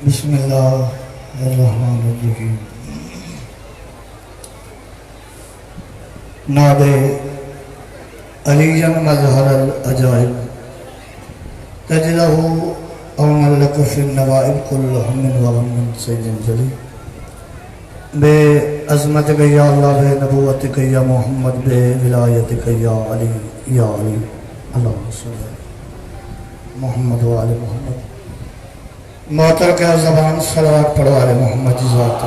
बिस्मिल्लाहिर्रहमानिर्रहीम। नादे अलीयन मज़हरल अजाइब तजलहु अमल luck fin नवाइब कुल्लुहुम मिन वगम्मिन सैय्यिन जली बे अज़मत या अल्लाह बे नबूवत या मोहम्मद बे विलायत या अली अल्लाहुम्मा सल्लि मोहम्मद व आले मोहम्मद। मोहतर का ज़बान सलावत पढ़ो आले मोहम्मद की ज़ात।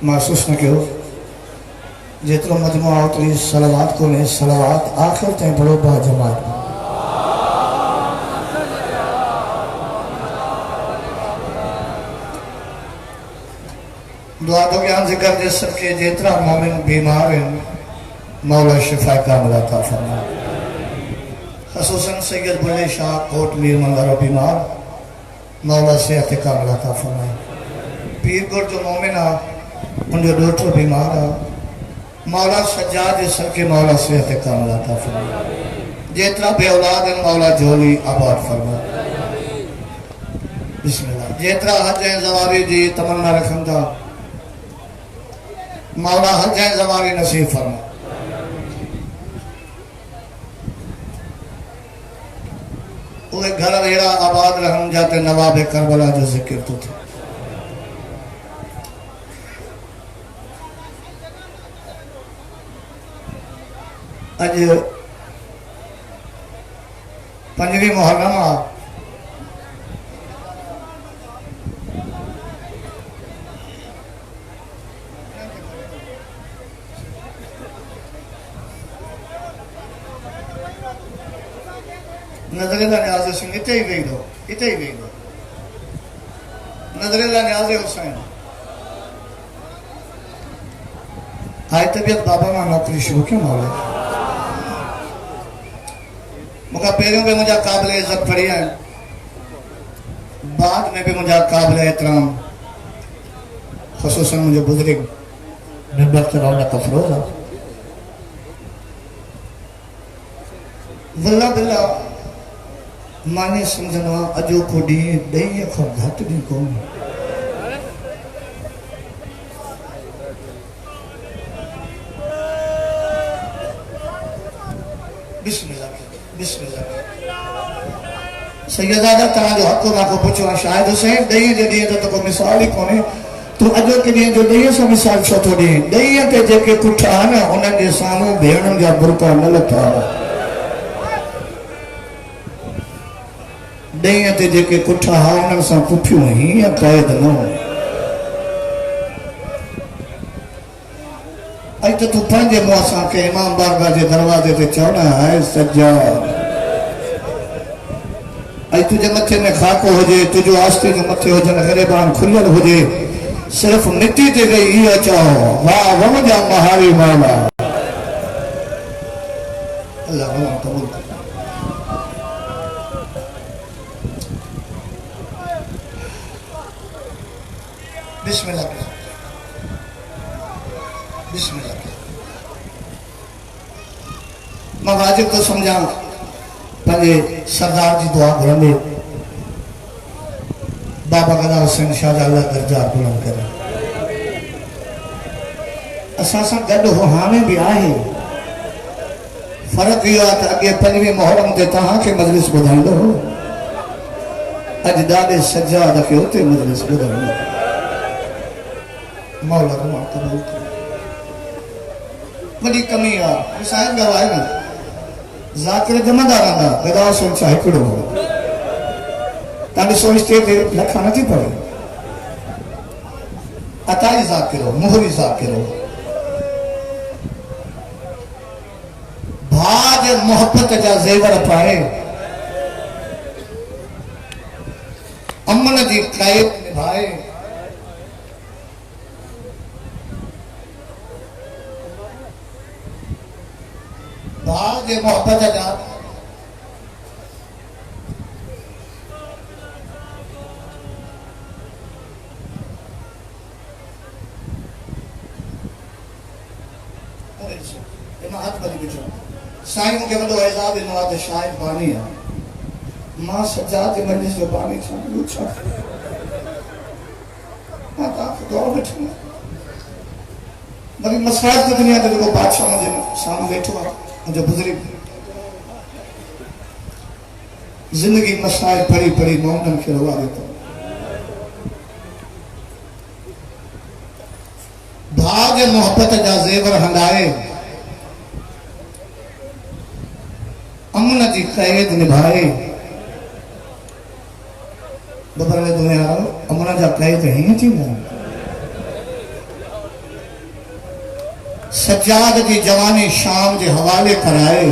महसूस न करो जितना मजमुआ उतरी सलावत को नहीं, सलावत आखिर तक पढ़ो बा जमात। दुआ तो ज्ञान जिक्र दे सके जितना मोमिन बीमार है मौला शिफा कामिला अता फरमाए। खसूसन सैयद बुल्ले शाह कोट मीर मंगरो बीमार मौला सेहत कामिला अता फरमाए। पीर गुर जो मोमिन आ उनके डॉक्टर बीमार आ मौला सज्जाद सके मौला सेहत कामिला अता फरमाए। जितना बे औलाद है मौला झोली आबाद फरमाए। बिस्मिल्लाह। जितना हज ज़वारी जी तमन्ना रखन था मौला हज ज़वारी नसीब फरमाए। वो घर अहिड़ा आबाद रहन जाते नवाब करबला जो जिक्र तो थे। अज 5वीं मुहर्रम आ नजरे का न्याज सिंह इतने ही वेख दो नजरे का न्याज हुसैन आज तबियत बाबा मां नौकरी शुरू क्यों मौला मुझा पेरों पे मुझा काबिल इज्जत पड़ी है बाद में भी मुझा काबिल एहतराम खसूसन मुझे बुजुर्ग नंबर रौनक अफरोज वल्ला बिल्ला माने समझना अजो को डी दही खां घट दी कोन। बिस्मिल्लाह बिस्मिल्लाह। सैयदादा ता जो हक ना को पूछो शायद हुसैन दही जे दी तो को मिसाल ही कोने तू अजो के दी जो दही से मिसाल छो तो दी दही ते जेके कुठा ना उनन जे सामू भेणन जा बुरका न लथा दही ते जेके कुठा हा उनन सा पुठियो ही कैद न हो। आई तो तू पंजे मुआसा के इमाम बारगाह के दरवाजे ते चढ़ना है सज्जाद। आई तुझे मथे में खाको हो जे तुझो आस्ते जो मथे हो जन गरीबान खुलल हो जे सिर्फ मिट्टी ते गई ये चाहो वाह वमजा महारी माला अल्लाह कबूल कर। बिस्मिल्लाह बिस्मिल्लाह। मैं वाजिब तो समझा पंजे सरदार जी दुआ घुरंदे बाबा गदा हुसैन शाह अल्लाह दर्जा बुलंद करे। असां सां गॾु हो हाणे भी आहे। फर्क इहो आहे त अॻे 5वीं मुहर्रम ते तव्हांखे मजलिस ॿुधाईंदो हो अॼु ॾाढे सज्जाद खे उते मजलिस ॿुधाईंदो। मौला को कबूल करे। बड़ी कमी आ साहिब गवाए ना जाकिर जमादार आंदा गदा सुन चाहे कुड़ो ताने सोचते थे लखा नहीं पड़े अताई जाकिरो मोहरी जाकिरो भाज मोहब्बत जा जेवर पाए अमन जी कायद निभाए भाज मोहब्बत जा हाथ बनी बिछो साईं मूंखे वॾो एज़ाज़ ॾिनो आहे त शायद बानी आहे मां सजाद जे मजलिस जो बानी छा छा मां तव्हांखे दुआ वठी वरी मसराज त दुनिया ते जेको बादशाह मुंहिंजे साम्हूं वेठो आहे मुंहिंजो बुज़ुर्ग ज़िंदगी मसाइल पढ़ी पढ़ी मोहननि खे रुआ ॾिठो भाउ जे मोहब्बत जा ज़ेवर हंडाए अमन जी क़ैद निभाए बबर में दुनिया अमन जा क़ैद हीअं थींदा सज्जाद जी जवानी शाम जे हवाले कराए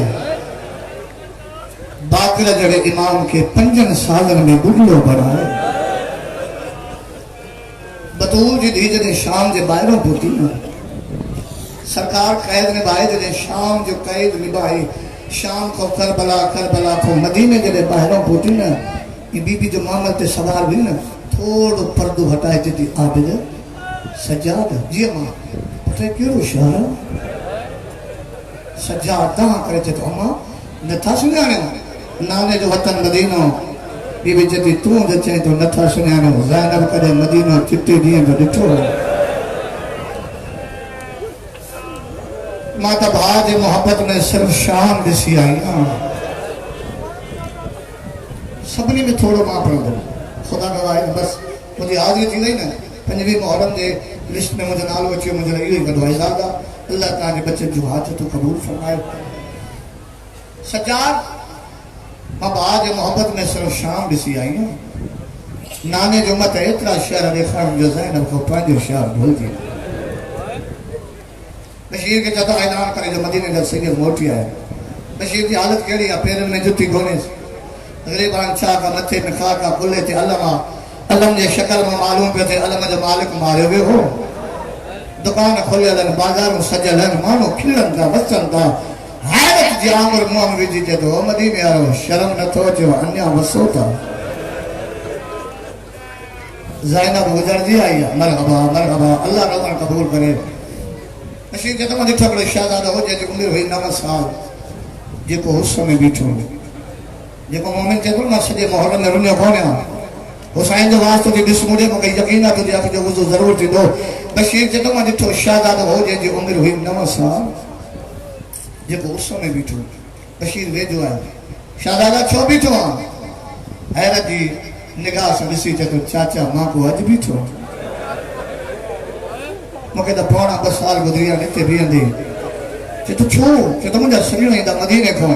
बाक़िर जड़े इमाम के 5 सालन में बुढ़लो बनाए बतूल जी धी जॾहिं शाम जे ॿाहिरों पहुती न सरकार क़ैद निभाए जॾहिं शाम जो क़ैद निभाए शाम को करबला करबला को मदीने जॾहिं ॿाहिरों पहुती न ये बीबी जो मामल ते सवाल हुई न थोड़ो पर्दो हटाए चई आबिद सज्जाद जी मां पुटे कहिड़ो शहर सज्जाद तव्हां करे चए थो अम्मा नथा सुञाणियो नाने जो वतन मदीनो बीबी चई तूं जो चए तो नथा सुञाणियो ज़ैनब कॾहिं मदीनो चिटे ॾींहं जो ॾिठो मां त भाउ जे मोहब्बत में सिर्फ शाम ॾिसी आई आहियां सभिनी में थोड़ो मां पढ़ंदुमि ख़ुदा गवाह बस मुंहिंजी हाज़िरी थी वई न 5वीं मुहर्रम जे लिस्ट में मुंहिंजो नालो अची वियो मुंहिंजो इहो ई वॾो एज़ाज़ आहे अल्लाह तव्हांजे बचनि जूं हाजतूं क़बूल फरमाए सज्जाद मां भाउ जे मोहब्बत में सिर्फ शाम ॾिसी आई आहियां नाने जो मत एतिरा शहर ॾेखारण जो ज़ैनब खां पंहिंजो शहर भुलिजी बशीर के चौथा ऐलान करे जो मदीने जा सैयद मोटी आया बशीर की हालत कहिड़ी आहे पेरनि में जुती कोन्हे ग़रीबान छा का मथे में खा का कुल्ले ते अलम जे शक्ल में मालूम पियो थिए अलम जो मालिक मारियो वियो हो दुकान खोलियल आहिनि बाज़ारूं सजियल आहिनि माण्हू खिलनि था वसनि था हैरत जी आंगुर मुंहं में विझी चए थो मदीने वारो शर्म नथो अचे अञा वसो था ज़ैनब गुज़रजी आई आहे मरहबा मरहबा अल्लाह रज़ा क़बूल करे बशीर के तमाम ॾिठो हिकिड़ो शहज़ादो हो जंहिंजी उमिरि हुई 9 साल जेको हुस्न में बीठो जेको मोमिन चए थो मां सॼे मोहल्ले में रुनियो कोन आहियां हुसैन जो वास्तो थी ॾिस मुंहिंजे मूंखे यकीन आहे तुंहिंजे अख जो वुज़ू ज़रूरु थींदो बशीर चए थो मां ॾिठो शहज़ादो हो जंहिंजी उमिरि हुई 9 साल जेको हुस्न में बीठो बशीर वेझो आहे शहज़ादा छो बीठो आहे हैरत जी निगाह सां ॾिसी चए थो चाचा मां को अॼु बीठो मूंखे त पौणा 2 साल गुज़री विया हिते बीहंदे चए थो छो चए थो मुंहिंजा सॼणा ईंदा मदीने खां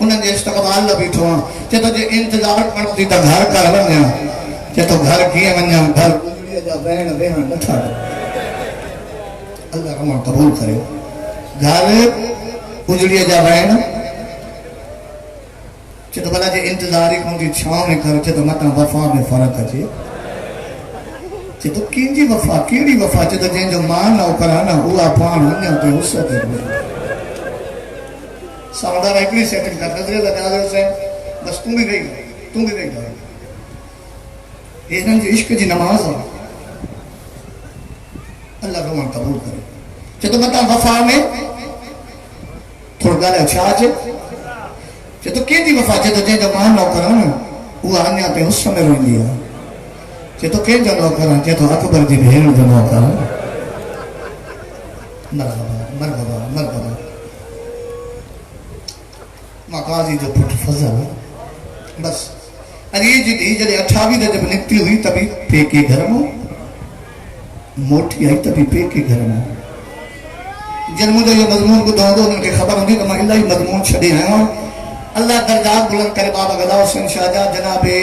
उन्हनि जे इस्तक़बाल लाइ बीठो आहियां चए थो जे इंतज़ारु करिणो थी त घर कर वञा चए थो घर कीअं वञा घर गुज़रीअ जा वेहण वेहण नथा अल्लाह रमण क़बूल करे घर गुज़रीअ जा वेहण चए थो भला जे इंतज़ार ई कोन थी छांव में कर चए थो मतां वफ़ा में फ़र्क़ु अचे चए थो कंहिंजी वफ़ा कहिड़ी वफ़ा चए थो जंहिंजो मां न करा न उहा पाण वञा ते उस ते सावधान हिकिड़ी सेटिंग कर नज़रे लॻायो हुसैन बस तूं बि वेही हे हिननि जी इश्क जी नमाज़ आहे अल्लाह रमण क़बूल करे चए थो मतां वफ़ा में थोरो ॻाल्हायो छा अचे चए थो कंहिंजी वफ़ा चए थो जंहिंजो मां न करा न उहा अञा ताईं उस में रहंदी आहे चए थो कंहिंजो नौकर चए थो अकबर जी भेण जो नौकर मरहबा मरहबा मरहबा मां काज़ी जो पुट फज़ल बस अरे जी धी जॾहिं 28 जब निकिती हुई तभी पेके घर में मोटी आई तभी पेके घर में जन मुझे ये मज़मून ॿुधो हूंदो उन्हनि खे ख़बर हूंदी त मां इलाही मज़मून छॾे आयो आहियां अल्लाह दर्जात बुलंद करे बाबा गदा हुसैन शाहजहां जनाबे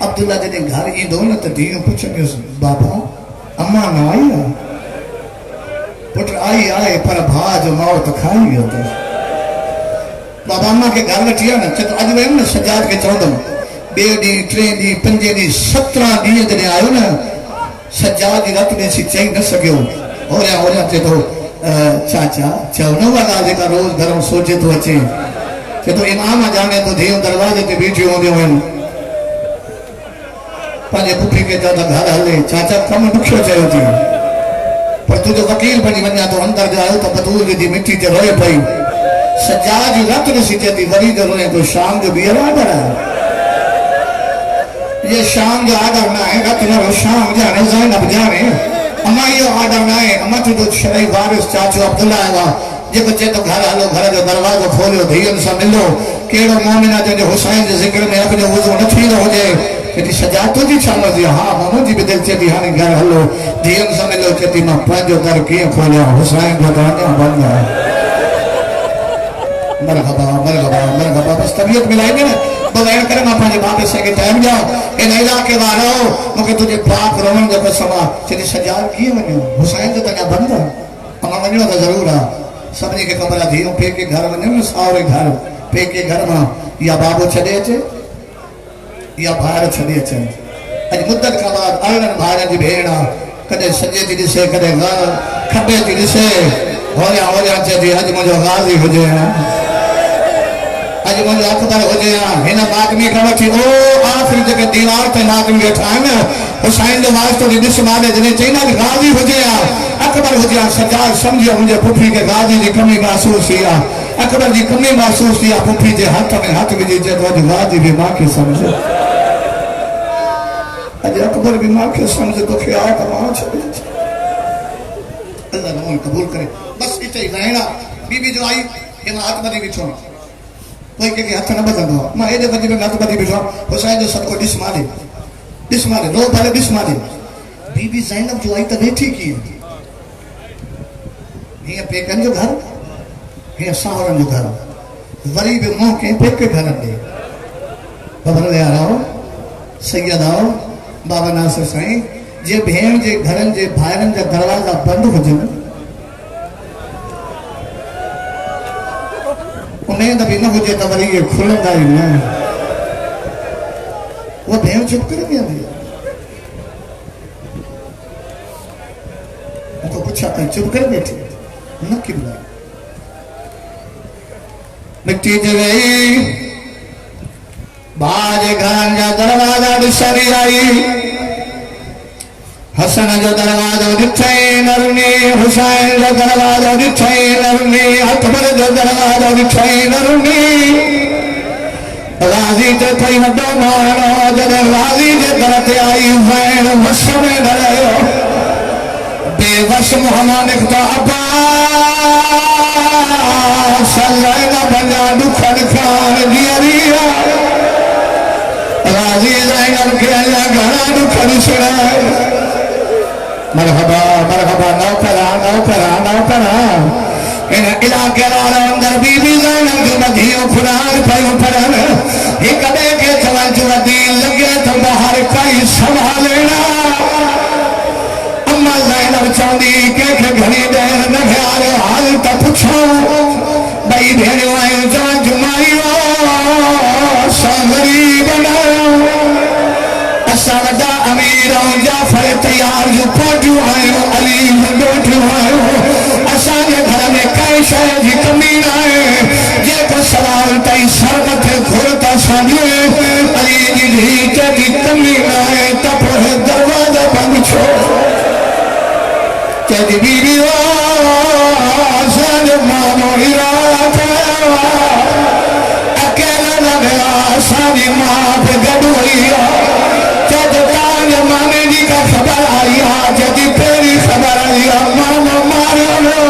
अब्दुल्ला जॾहिं घर ईंदो न त धीअ पुछंदियूंसि बाबा अम्मा न आई आहे पुट आई आहे पर भाउ जो मौत खाई वियो अथसि बाबा अम्मा के घर वठी आहे न चए थो अॼु वियुमि न सजाद खे चवंदुमि 2 ॾींहुं 3 ॾींहुं 5 ॾींहुं 17 ॾींहं जॾहिं आयो न सजाद जी रत ॾिसी चई न सघियो होरिया होरिया चए थो चाचा चओ न उहा ॻाल्हि जेका रोज़ घर में सोचे थो अचे चए थो इमाम ॼाणे थो धीअ दरवाज़े ते बीठियूं हूंदियूं आहिनि पंहिंजे पुफी खे चओ त घर हले चाचा कमु ॾुखियो चयो थी पर तूं जो वकील बणी वञा थो अंदरि जो आयो त बतूल जी मिटी ते रोए पई सजाद रत न सीते थी वरी जरूर तो शाम जो भी आदर है ये शाम जो आदर ना है रत न शाम जाने ज़ैनब जाने अम्मा यो आदर ना है अम्मा तो शरई वारिस चाचो अब्दुल्ला है जेको चे तो घर हलो घर जो दरवाजो खोलियो धीअन सां मिलो केड़ो मोमिना जो हुसैन जे जिक्र में अपने वुज़ू न थी हो जे कि सजाद तो जी छाम जी हां मामू जी भी दिल चेती हाने घर हलो धीअन सां मिलो चेती मां पंहिंजो दर कीअं खोलिया हुसैन जो दरवाजा बंद है मरहबा मरहबा मरहबा बस तबीयत मिलाई ना बगैर करे मां पंहिंजे बाप से के टाइम जाओ इन इलाके वारो मूंखे तुझे पाक रोमन जो कसमा चेती सजाद कीअं वञो हुसैन जो तने बंद है अमा वञो तो जरूर है सबने के खबर धीअ पेके घर वञनि सावरे घर पेके घर मां या बाबू छॾे अचे या भार छॾे अचनि अॼु मुद्दत खां बाद अरिड़हनि भाइरनि जी भेण कॾहिं सॼे थी ॾिसे कॾहिं खॿे थी ॾिसे होरिया होरिया चए थी अॼु मुंहिंजो गाज़ी हुजे अॼु मुंहिंजो अकबर हुजे हिन मातमी खां वठी ओ आख़िरी जेके दीवार ते मातमी वेठा आहिनि हुसैन जो वास्तो ॾिस माले जॾहिं चईंदा गाज़ी हुजे अकबर हुजे सजाद सम्झो मुंहिंजे पुफी खे गाज़ी जी कमी महसूस थी आहे अकबर जी कमी महसूस थी आहे पुफी जे हथ में हथ विझी चए थो अॼु गाज़ी बि मूंखे सम्झ अॼु अकबर भी मां खे समझ तोखे आ त मां छॾे अल्लाह नमून कबूल करे बस इते ही रहना बीबी जो आई के मां हाथ बदी बिछो कोई के हथ न बदंदो मां एडे वजी में हाथ बदी बिछो हुसैन जो सबको डिस मारे नो भले डिस मारे बीबी ज़ैनब जो आई त बैठी की ये पेकन जो घर ये सावरन जो घर वरी भी मुंह के पेके घर दे खबर ले आ रहा हो सैयद आओ बाबा नासिर साईं जे भेण जे घरन जे भाइरन जा दरवाजा बंद हुजन उम्मीद भी न हुजे त वरी ये खुलंदा ही न वो भेण चुप कर गया तो पूछा कर चुप कर बैठी न की बुला मिट्टी जगई बाज घर जा दरवाजा ॾिसरी आई हसन जो दरवाजो ॾिठई नरनी हुसैन जो दरवाजो ॾिठई नरनी अकबर जो दरवाजो ॾिठई नरनी गाज़ी ते थई वॾो माण्हू जॾहिं गाज़ी जे दर ते आई भेण वस में डरियो बेवस मुहम्मद निकता अब्बास सल्लल्लाहु बना दुखन खान दियरिया गाज़ी ज़ैनब के अल्लाह घना दुख सुनाए मरहबा मरहबा नौकरा नौकरा नौकरा इन इलाके वालों अंदर बीबी ज़ैनब जो मधियो खुरान पयूं पड़न एक ॿिए खे तवज्जो दी लगे तो बाहर कई संभालेना अम्मा ज़ैनब चवंदी कंहिंखे घणी देर न ख्याल हाल त पुछो भई भेणियूं आहियूं चवनि जुमाइयो असां गरीब असां वॾा अमीर जाफर तैयार जो पोटियूं आहियूं अली ॾोटियूं आहियूं असांजे घर में काई शइ जी कमी न आहे जेको सवाल ताईं सर मथे घुर था साम्हूं अली जी धीअ जी कमी न आहे त पोइ दरवाज़ो बंदि छो चइजी बीबी असांजो मामो इराक अकेला न विया असांजी माउ बि गॾु हुई मामे जी का खबर आई है जदी पहली खबर आई है मामा मारो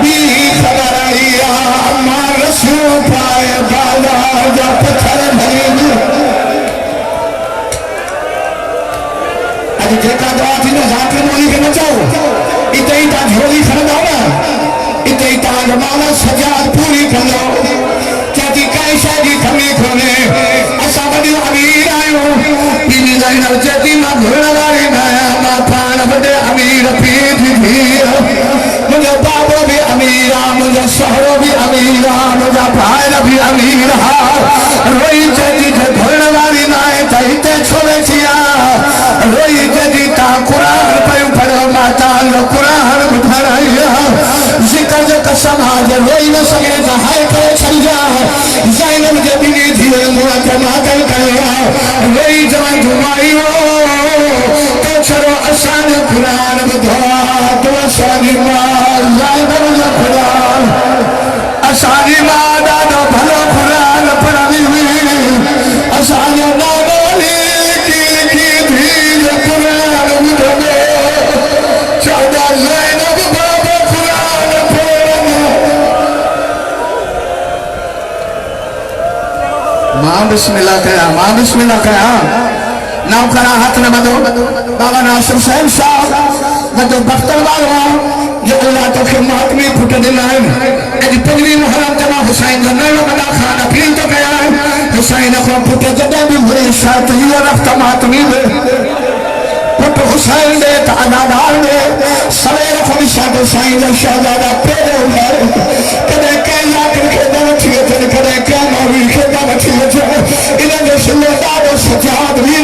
बी खबर आई है मां रसू पाए बाजार जा पत्थर भरी अज जेका दवा थी न जाके मोली के न चाहो इते ही ता झोली खणदा ना इते ही ता माला सजाद पूरी करो चाची कैसा जी कमी कोने असा बड़ी अमीर आयो बीबी ज़ैनब चेती मां घुरण वारी न आहियां मां पाण वॾे अमीर पीउ थी मुंहिंजो बाबो बि अमीर आहे मुंहिंजो सहुरो बि अमीर आहे मुंहिंजा भाइर बि अमीर आहे रोई चेती घुरण वारी न आहे त हिते छो वेठी आहे रोई चेती तव्हां क़ुरान पियूं पढ़ो मां तव्हांजो क़ुरान ॿुधण आई आहियां ज़िक्र जो कसम आहे रोई न सघे त हाय करे छॾिजां ज़ैनब जे ॿिनी धीअ मुंहं ते मातल कयो रोई जवान घुमायो तो छड़ो असांजो क़ुरान ॿुधो तो असांजी मां ज़ैनब जो क़ुरान असांजी मां ॾाढो भलो क़ुरान पढ़ंदी हुई असांजो नालो लिखी लिखी धीरे क़ुरान ॿुधंदो चवंदा ज़ैनब बाबा क़ुरान पढ़ंदो मां बिस्मिल्लाह कया नौकरा हाथ न बंधो बाबा नासिर साहिब साहब वॾो बख्तर वारो जो अल्लाह तोखे मातमी पुट ॾिना आहिनि अॼु 15 मुहर्रम ते मां हुसैन जो नयो वॾा खान अपील थो कयां हुसैन खां पुट जॾहिं बि हुई शायदि हीअ रफ़्त मातमी में पुट हुसैन ॾे त अदादार ॾे सवेर खां बि साधो साईं जा शहज़ादा पेरे उॾाए कॾहिं कंहिं लाकिर खे न वठी अचनि कॾहिं कंहिं मौलवी खे न वठी अचनि इन्हनि जो सिलो ॾाढो सजाद हुई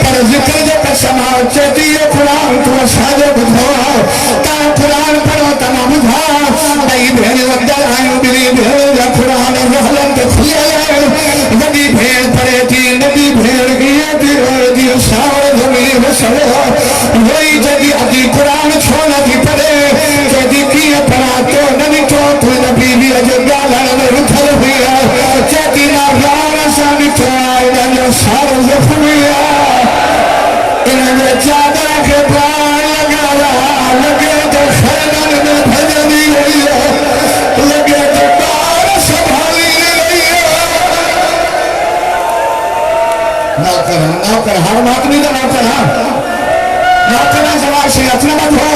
पर ज़िक्र जो कसम आहे चेती इहो क़ुरान तूं असांजो ॿुधो आहे तव्हां क़ुरान पढ़ो त मां ॿुधां ॿई भेणियूं अॻियां आहियूं ॿिनी भेणुनि जा क़ुरान रहलनि ते खुलियल आहिनि वॾी भेण पढ़े थी नंढी भेण कीअं थी रहे थी सावरे ज़मीन में सड़ो वही जॾहिं अॼु क़ुरान छो नथी पढ़े चएथी कीअं पढ़ां तो न ॾिठो तुंहिंजी बीवीअ जे ॻाल्हाइण में रुथल हुई आहे चएथी मां ॻाल्हि सां ॾिठो आहे इन्हनि जो सारो ज़ख़्मी आहे इन्हनि जे चादर खे बाहि लॻल आहे लॻे तो खैलनि में भॼंदी रही आहे लॻे तो ॿार संभाली रही आहे नौकर हर मातमी जो नौकर जवाब से हथ न बंधो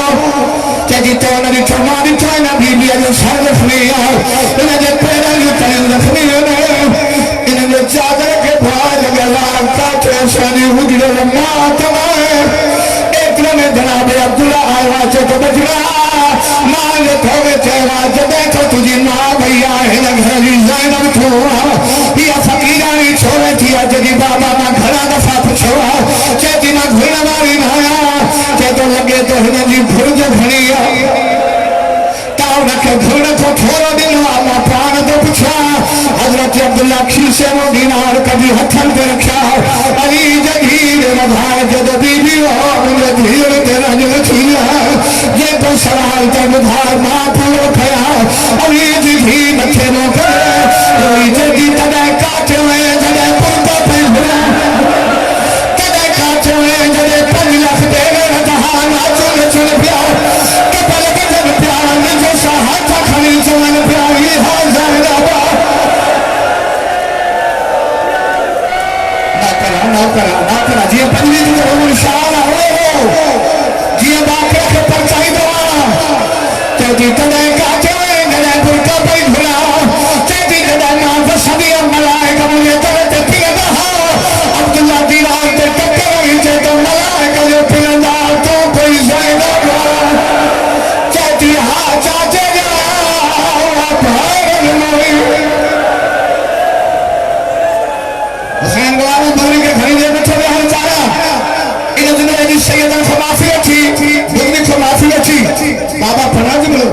चएथी तो न ॾिठो मां ॾिठो हिन बीबीअ जो सर ज़ख़्मी आहे हिन जे पेरनि जूं तलियूं ज़ख़्मी आहिनि हिन जे चादर खे बाहि लॻल आहे काथे असांजी हुजरल मां तव्हां एतिरे में जनाब अब्दुल्ला आयो आहे चए थो बचड़ा मां ॾिठो वेठो आहे जॾहिं खां तुंहिंजी मां वई आहे हिन घर जी ज़ैनब थियो आहे हीअ फ़क़ीराणी छो वेठी आहे जॾहिं बाबा मां घणा दफ़ा पुछियो आहे चए थी मां घुण वारी न आहियां चए थो लॻे थो हिन जी घुर्ज घणी आहे तव्हां हुनखे घुण खां थोरो ॾिनो आहे मां पाण थो पुछां हज़रत अब्दुल्ला खीसे मां दीनार कढी हथनि ते रखिया अली जगीर वधाए जॾहिं बीबी मुंहिंजे धीअर ते रंज थी जेको सवाल ते ॿुधाए मां पूरो कयां अली जी धीउ मथे मोकिले जॾहिं तॾहिं काथे वए जॾहिं पुरतो पई तॾहिं काथे वए जॾहिं 5 लाख देवर कहा नाचो नचण पिया कपल बजन पिया निजो सा हथ खणी चवण पिया ये हाल ज़ैनब ना जीअं 5 जो शान हो जीअं बाक़ी खे परचाईंदो आहे चएथी तॾहिं काथे वए जॾहिं बुरका पई घुरा चएथी जॾहिं मां वसंदी मलाइका मुंहिंजे दर ते पीअंदा अब्दुल्ला दीवार ते टकर हुई चए थो मलाइका जो पीअंदा तो कोई ज़ैनब चएथी हा चाचे जा भाइरनि मोई हुसैन गुलाम बदरी के खड़ी दे बैठो विया चारा इन दुनिया जी सैयदन को माफी अची दुनिया को माफी अची बाबा फराज मिलो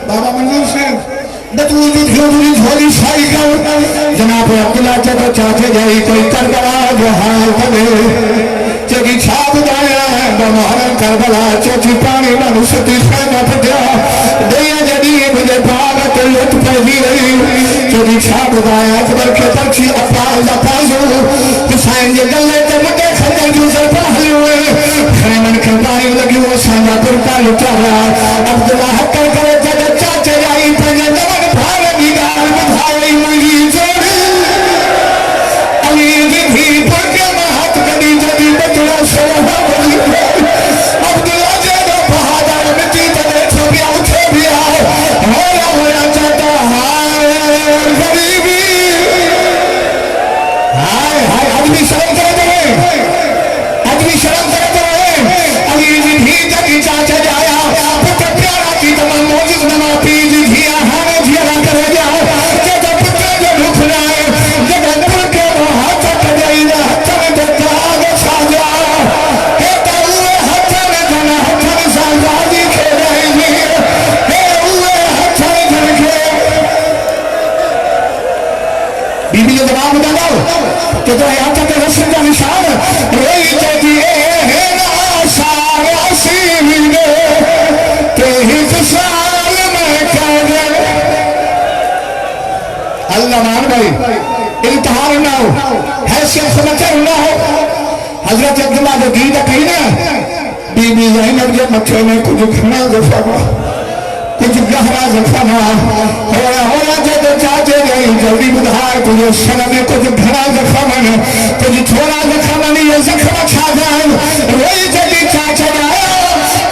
बाबा मंजूर सिंह नतू जी झोली झोली साई का जनाब अब्दुल्ला चतो चाचे जाई कोई करबला जो हाल करे चगी छा बुधाया है मोहरम करबला चोची पानी मानु सती खाना फटिया दया जडी मुझे बाग ते लुट पई रही चगी छा बुधाया अकबर के पक्षी अपाल दा पाजो हुसैन जे गले ते मटे खंजर जो सर हलियो खैमन के पानी लगियो साजा पुरता लुटाया अब्दुल्ला हक्कर करे जद चाचे जाई पंजे दवन भाग दी गाल बुधाई मुई जोड़ी अली जी भी पुरके में हाथ कडी जदी बचड़ा सोहा बोली अब्दुल्ला जे दो बहादुर मिट्टी ते बैठो गया उठे गया होया चाहता हाय गरीबी हाय हाय आदमी शर्म करे अली जी भी जगी चाचा जाया पुत्र प्यारा की तमाम मौजूद नमा पी जी धिया हाने धिया करे जा जब पुत्र जो दुख लाए जब पुरके हाथ कजाई ना हाथ में तो दाग साजा हे तो हुए हाथ में जना हाथ में साजादी खेलाएगी हे हुए हाथ में धर के बीबी ने जवाब दिया कि तो हाथ के रस्म का निशान रोई जाती है सारा सीने ते हित साल में कर मान भाई इम्तिहान ना हो, हैसियत समझ ना हो। हजरत अब्दुल्ला जो गीत कही ना, बीबी ज़ैनब के मथे में कुछ घना जफा, कुछ गहरा जफा होया जब चाचे गई जल्दी बुधार कुछ सन में कुछ घना जफा मन, कुछ थोड़ा जफा मन, ये जख्म छा जाए रोई जल्दी चाचा आया।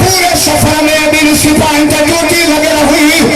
पूरे सफर में बिन सिपाही ड्यूटी लगे हुई